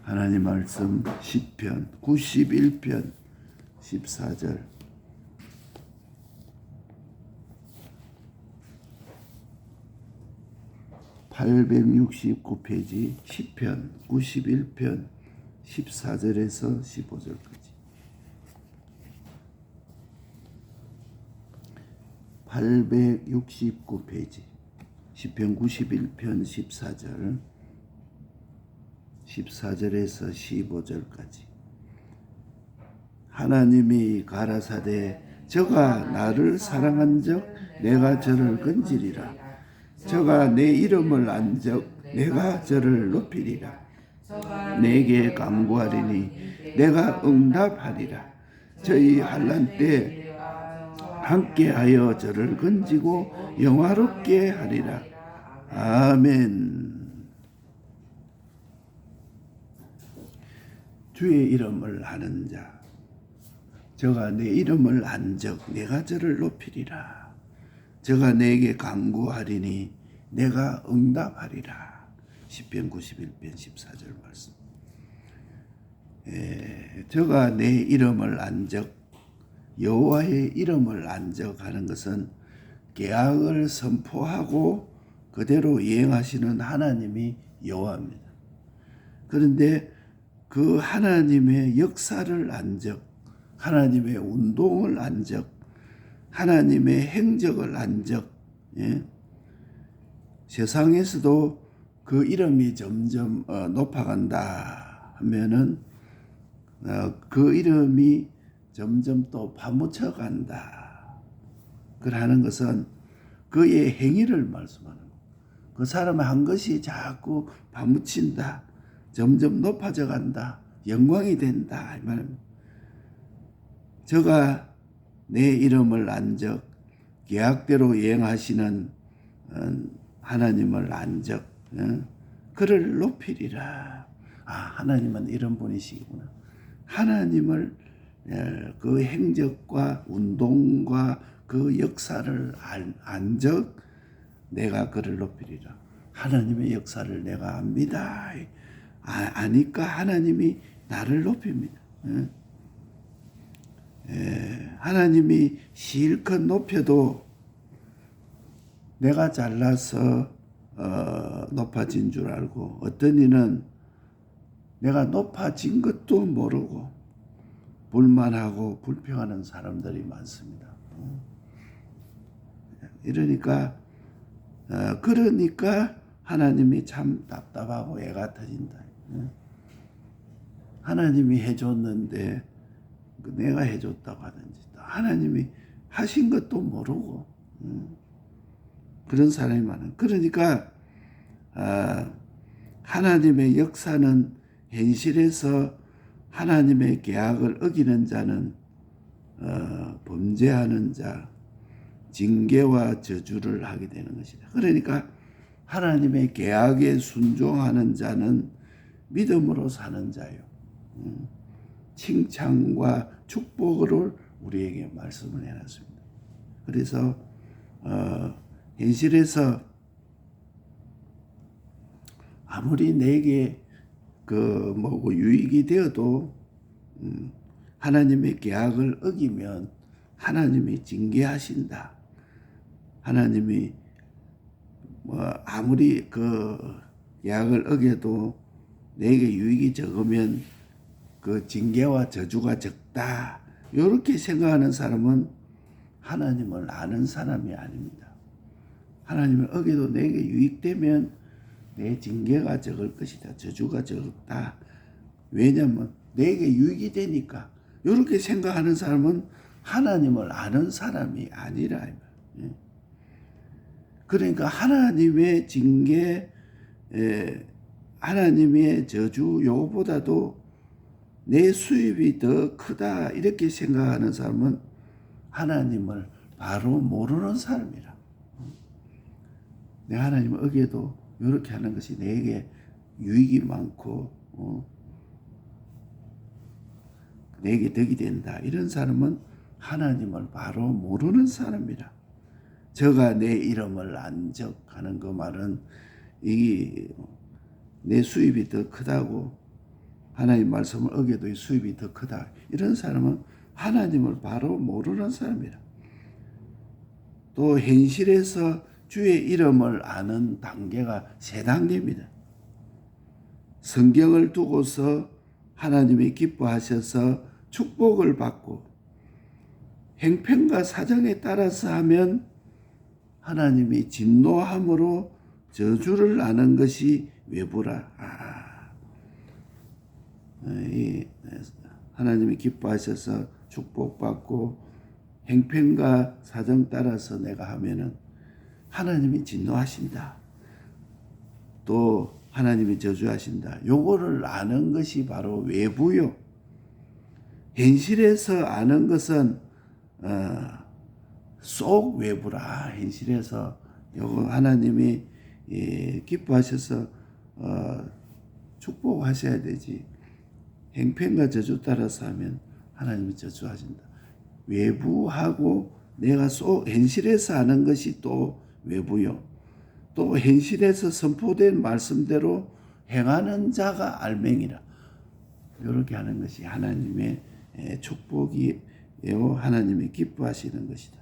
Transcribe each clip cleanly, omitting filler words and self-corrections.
하나님 말씀 시편 91편 14절. (869페이지) 시편 91편 14절에서 15절까지. 869페이지 시편 91편 14절에서 15절까지. 하나님이 가라사대 저가 나를 사랑한즉 내가 저를 건지리라. 저가 내 이름을 안즉 내가 저를 높이리라. 내게 간구하리니 내가 응답하리라. 저희 환난 때 함께하여 저를 건지고 영화롭게 하리라. 아멘. 주의 이름을 아는 자, 저가 내 이름을 안즉 내가 저를 높이리라. 저가 내게 간구하리니 내가 응답하리라. 시편 91편 14절 말씀. 저가 내 이름을 안즉, 여호와의 이름을 안즉 하는 것은 계약을 선포하고 그대로 이행하시는 하나님이 여호와입니다. 그런데 그 하나님의 역사를 안즉, 하나님의 운동을 안즉, 하나님의 행적을 안즉, 세상에서도 그 이름이 점점 높아간다 하면은 그 이름이 점점 또 파묻혀 간다. 그러는 것은 그의 행위를 말씀하는 거예요. 그 사람의 한 것이 자꾸 파묻힌다. 점점 높아져 간다. 영광이 된다. 이 말입니다. 저가 내 이름을 안즉, 계약대로 이행하시는 하나님을 안즉 그를 높이리라. 하나님은 이런 분이시구나. 하나님을 그 행적과 운동과 그 역사를 안즉 내가 그를 높이리라. 하나님의 역사를 내가 압니다. 아니까 하나님이 나를 높입니다. 하나님이 실컷 높여도 내가 잘나서 높아진 줄 알고, 어떤 이는 내가 높아진 것도 모르고 불만하고 불평하는 사람들이 많습니다. 그러니까 하나님이 참 답답하고 애가 터진다. 하나님이 해줬는데 내가 해줬다고 하든지, 하나님이 하신 것도 모르고 그런 사람이 많아요. 그러니까 하나님의 역사는 현실에서 하나님의 계약을 어기는 자는 범죄하는 자, 징계와 저주를 하게 되는 것이다. 그러니까 하나님의 계약에 순종하는 자는 믿음으로 사는 자요. 칭찬과 축복을 우리에게 말씀을 해놨습니다. 그래서 현실에서 아무리 내게 유익이 되어도 하나님의 계약을 어기면 하나님이 징계하신다. 하나님이 아무리 그 계약을 어겨도 내게 유익이 적으면 그 징계와 저주가 적다. 이렇게 생각하는 사람은 하나님을 아는 사람이 아닙니다. 하나님을 어겨도 내게 유익되면 내 징계가 적을 것이다. 저주가 적다. 왜냐하면 내게 유익이 되니까. 이렇게 생각하는 사람은 하나님을 아는 사람이 아니라. 그러니까 하나님의 징계, 하나님의 저주 요거보다도 내 수입이 더 크다 이렇게 생각하는 사람은 하나님을 바로 모르는 사람이라. 내 하나님을 어겨도 이렇게 하는 것이 내게 유익이 많고 내게 덕이 된다. 이런 사람은 하나님을 바로 모르는 사람이라. 저가 내 이름을 안적 하는 그 말은 내 수입이 더 크다고 하나님 말씀을 어겨도 수입이 더 크다. 이런 사람은 하나님을 바로 모르는 사람이라. 또 현실에서 주의 이름을 아는 단계가 세 단계입니다. 성경을 두고서 하나님이 기뻐하셔서 축복을 받고 행편과 사정에 따라서 하면 하나님이 진노함으로 저주를 아는 것이 외부라. 하나님이 기뻐하셔서 축복받고 행편과 사정 따라서 내가 하면은 하나님이 진노하신다. 또 하나님이 저주하신다. 요거를 아는 것이 바로 외부요. 현실에서 아는 것은 속 외부라. 현실에서 요거 하나님이 기뻐하셔서 축복하셔야 되지. 행편과 저주 따라서 하면 하나님이 저주하신다. 외부하고 내가 현실에서 아는 것이 또 외부요. 또 현실에서 선포된 말씀대로 행하는 자가 알맹이라. 이렇게 하는 것이 하나님의 축복이요. 하나님이 기뻐하시는 것이다.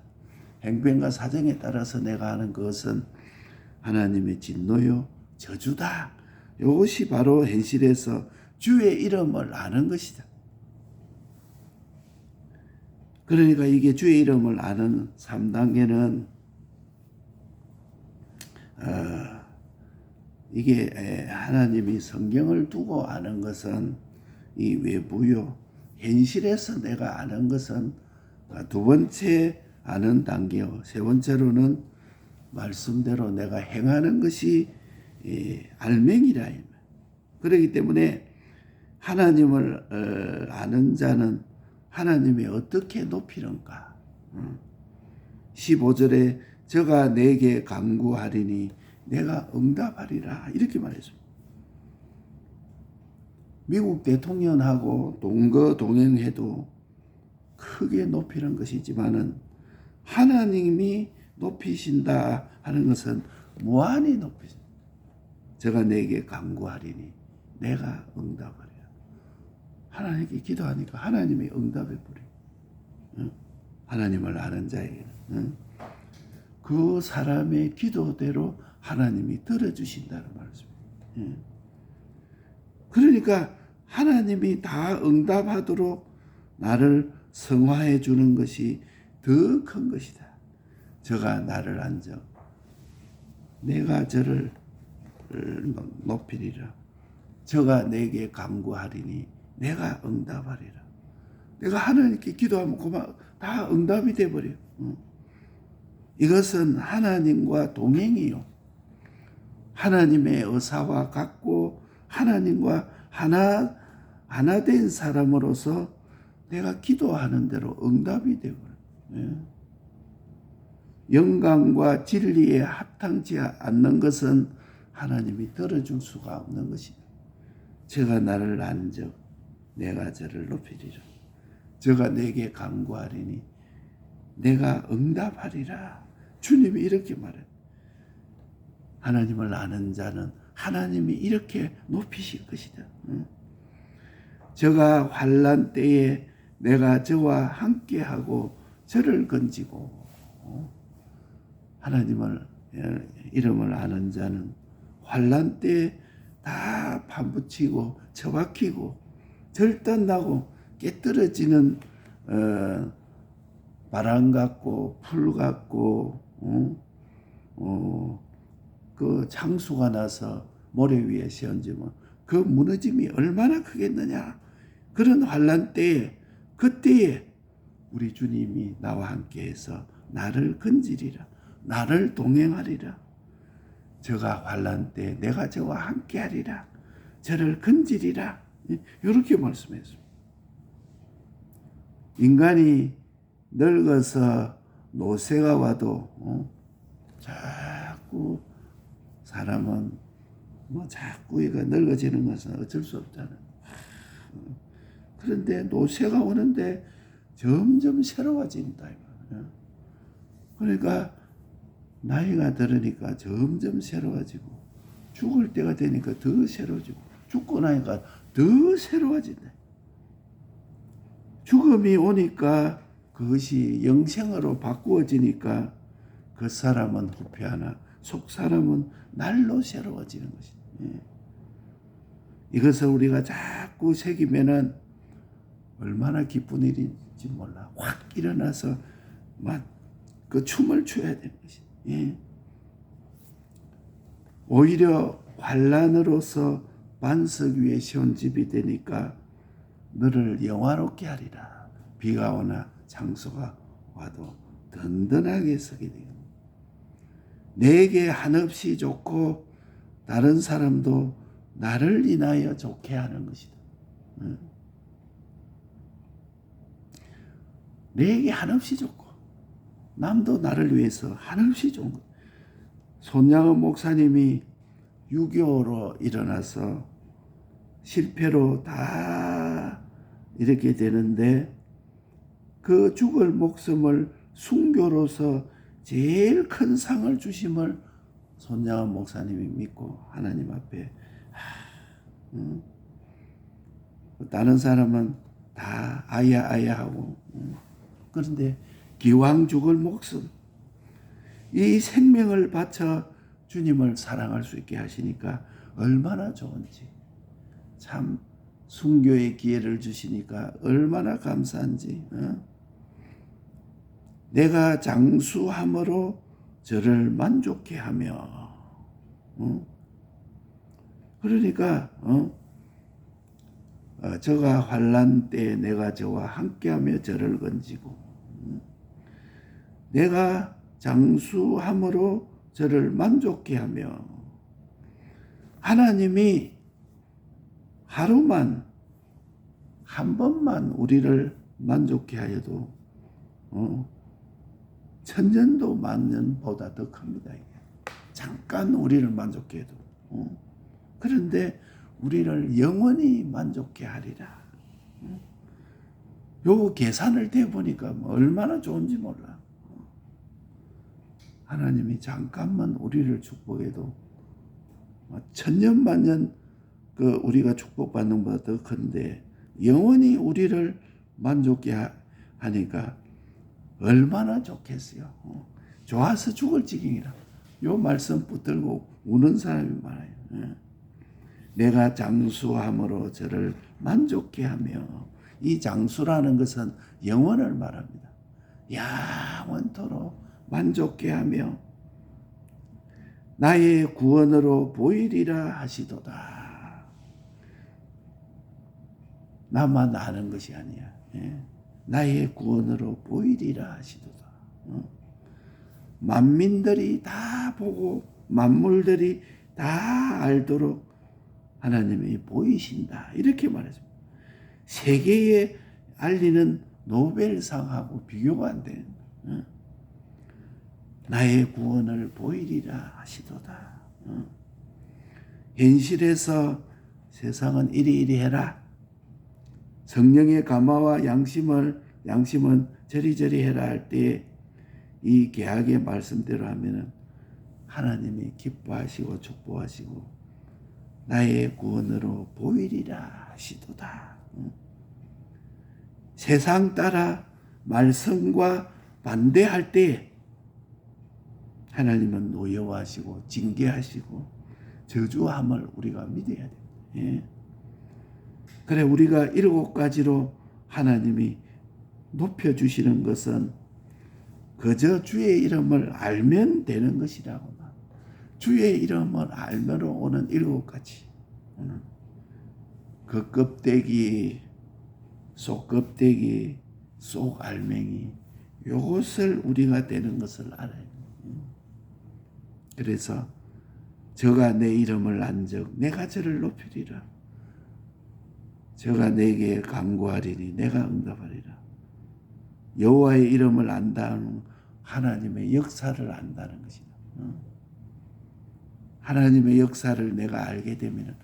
행편과 사정에 따라서 내가 하는 것은 하나님의 진노요. 저주다. 이것이 바로 현실에서 주의 이름을 아는 것이다. 그러니까 이게 주의 이름을 아는 3단계는 이게 하나님이 성경을 두고 아는 것은 이 외부요. 현실에서 내가 아는 것은 두 번째 아는 단계요. 세 번째로는 말씀대로 내가 행하는 것이 알맹이라. 그렇기 때문에 하나님을 아는 자는 하나님이 어떻게 높이는가. 15절에 저가 내게 간구하리니 내가 응답하리라. 이렇게 말했습니다. 미국 대통령하고 동거동행해도 크게 높이는 것이지만은 하나님이 높이신다 하는 것은 무한히 높이신다. 저가 내게 간구하리니 내가 응답하리라. 하나님께 기도하니까 하나님이 응답해버려. 하나님을 아는 자에게는 그 사람의 기도대로 하나님이 들어주신다는 말씀입니다. 그러니까 하나님이 다 응답하도록 나를 성화해 주는 것이 더 큰 것이다. 저가 나를 안적 내가 저를 높이리라. 저가 내게 간구하리니 내가 응답하리라. 내가 하나님께 기도하면 그만 다 응답이 돼버려요. 이것은 하나님과 동행이요. 하나님의 의사와 같고 하나님과 하나 된 사람으로서 내가 기도하는 대로 응답이 되버려요. 영광과 진리에 합당치 않는 것은 하나님이 들어줄 수가 없는 것입니다. 저가 나를 안적 내가 저를 높이리라. 저가 내게 간구하리니 내가 응답하리라. 주님이 이렇게 말해요. 하나님을 아는 자는 하나님이 이렇게 높이실 것이다. 저가 환난 때에 내가 저와 함께하고 저를 건지고 하나님을 이름을 아는 자는 환난 때에 다 판붙이고 처박히고 절단나고 깨뜨려지는 바람 같고 풀 같고 그 창수가 나서 모래 위에 세워지면 그 무너짐이 얼마나 크겠느냐. 그런 환난 때에 그때에 우리 주님이 나와 함께해서 나를 건지리라. 나를 동행하리라. 저가 환난 때 내가 저와 함께하리라. 저를 건지리라. 이렇게 말씀했습니다. 인간이 늙어서 노쇠가 와도 자꾸 사람은 자꾸 이거 늙어지는 것은 어쩔 수 없잖아요. 그런데 노쇠가 오는데 점점 새로워진다. 그러니까 나이가 들으니까 점점 새로워지고 죽을 때가 되니까 더 새로워지고 죽고 나니까 더 새로워진다. 죽음이 오니까 그것이 영생으로 바꾸어지니까 그 사람은 후패하나 속 사람은 날로 새로워지는 것이다. 예. 이것을 우리가 자꾸 새기면은 얼마나 기쁜 일인지 몰라. 확 일어나서 막 그 춤을 춰야 되는 것이. 예. 오히려 환란으로서 반석 위에 세운 집이 되니까 너를 영화롭게 하리라. 비가 오나 장소가 와도 든든하게 서게 되겠다. 내게 한없이 좋고 다른 사람도 나를 인하여 좋게 하는 것이다. 내게 한없이 좋고 남도 나를 위해서 한없이 좋은 것. 손양원 목사님이 유교로 일어나서 실패로 다 이렇게 되는데 그 죽을 목숨을 순교로서 제일 큰 상을 주심을 손양원 목사님이 믿고 하나님 앞에 다른 사람은 다 아야 하고 그런데 기왕 죽을 목숨 이 생명을 바쳐 주님을 사랑할 수 있게 하시니까 얼마나 좋은지 참 순교의 기회를 주시니까 얼마나 감사한지. 내가 장수함으로 저를 만족해 하며 그러니까 저가 환난 때 내가 저와 함께하며 저를 건지고 내가 장수함으로 저를 만족해 하며 하나님이 하루만 한 번만 우리를 만족해 하여도 천년도 만년보다 더 큽니다. 이게. 잠깐 우리를 만족해 해도 그런데 우리를 영원히 만족해 하리라. 요 계산을 대보니까 얼마나 좋은지 몰라. 하나님이 잠깐만 우리를 축복해도 천년만년 그 우리가 축복받는 것보다 더 큰데 영원히 우리를 만족해 하니까 얼마나 좋겠어요. 좋아서 죽을 지경이라. 요 말씀 붙들고 우는 사람이 많아요. 내가 장수함으로 저를 만족해 하며 이 장수라는 것은 영원을 말합니다. 영원토록 만족해 하며 나의 구원으로 보이리라 하시도다. 나만 아는 것이 아니야. 나의 구원으로 보이리라 하시도다. 만민들이 다 보고 만물들이 다 알도록 하나님이 보이신다. 이렇게 말했습니다. 세계에 알리는 노벨상하고 비교가 안 되는 거예요. 나의 구원을 보이리라 하시도다. 현실에서 세상은 이리이리 해라. 성령의 감화와 양심은 저리저리 해라 할 때 이 계약의 말씀대로 하면은 하나님이 기뻐하시고 축복하시고 나의 구원으로 보이리라 하시도다. 세상 따라 말씀과 반대할 때 하나님은 노여워하시고 징계하시고 저주함을 우리가 믿어야 됩니다. 예. 그래 우리가 7가지로 하나님이 높여주시는 것은 그저 주의 이름을 알면 되는 것이라고. 주의 이름을 알면 오는 7가지. 그 껍데기, 속 껍데기, 속 알맹이 요것을 우리가 되는 것을 알아요. 그래서 저가 내 이름을 안적 내가 저를 높이리라. 저가 내게 간구하리니 내가 응답하리라. 여호와의 이름을 안다는 하나님의 역사를 안다는 것이다. 하나님의 역사를 내가 알게 되면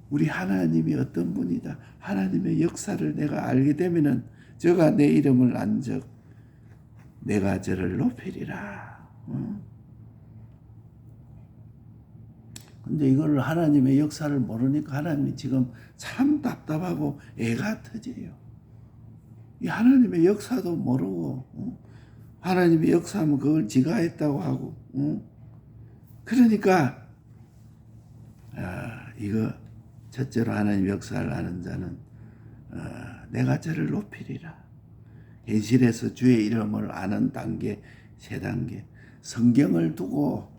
우리 하나님이 어떤 분이다. 하나님의 역사를 내가 알게 되면 저가 내 이름을 안적 내가 저를 높이리라. 근데 이걸 하나님의 역사를 모르니까 하나님이 지금 참 답답하고 애가 터져요. 이 하나님의 역사도 모르고 하나님의 역사하면 그걸 지가 했다고 하고 그러니까 이거 첫째로 하나님의 역사를 아는 자는 내가 저를 높이리라. 현실에서 주의 이름을 아는 단계, 세 단계. 성경을 두고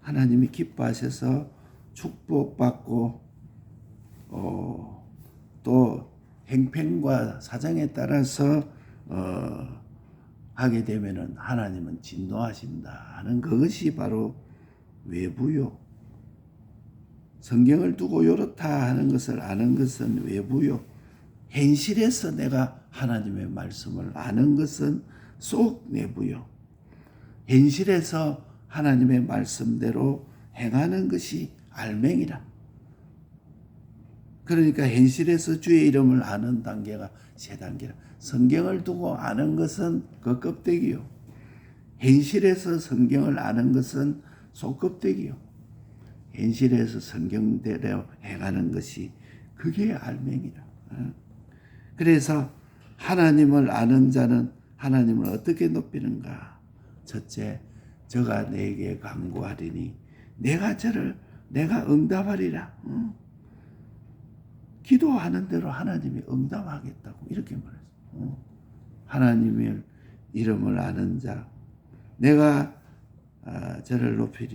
하나님이 기뻐하셔서 축복받고 또 행편과 사정에 따라서 하게 되면은 하나님은 진노하신다 하는 그것이 바로 외부요. 성경을 두고 요렇다 하는 것을 아는 것은 외부요. 현실에서 내가 하나님의 말씀을 아는 것은 속 내부요. 현실에서 하나님의 말씀대로 행하는 것이 알맹이라. 그러니까 현실에서 주의 이름을 아는 단계가 세 단계라. 성경을 두고 아는 것은 그 껍데기요. 현실에서 성경을 아는 것은 속껍데기요. 현실에서 성경대로 행하는 것이 그게 알맹이라. 그래서 하나님을 아는 자는 하나님을 어떻게 높이는가? 첫째, 저가 내게 간구하리니 내가 응답하리라. 기도하는 대로 하나님이 응답하겠다고 이렇게 말했어요. 하나님의 이름을 아는 자, 내가 저를 높이리.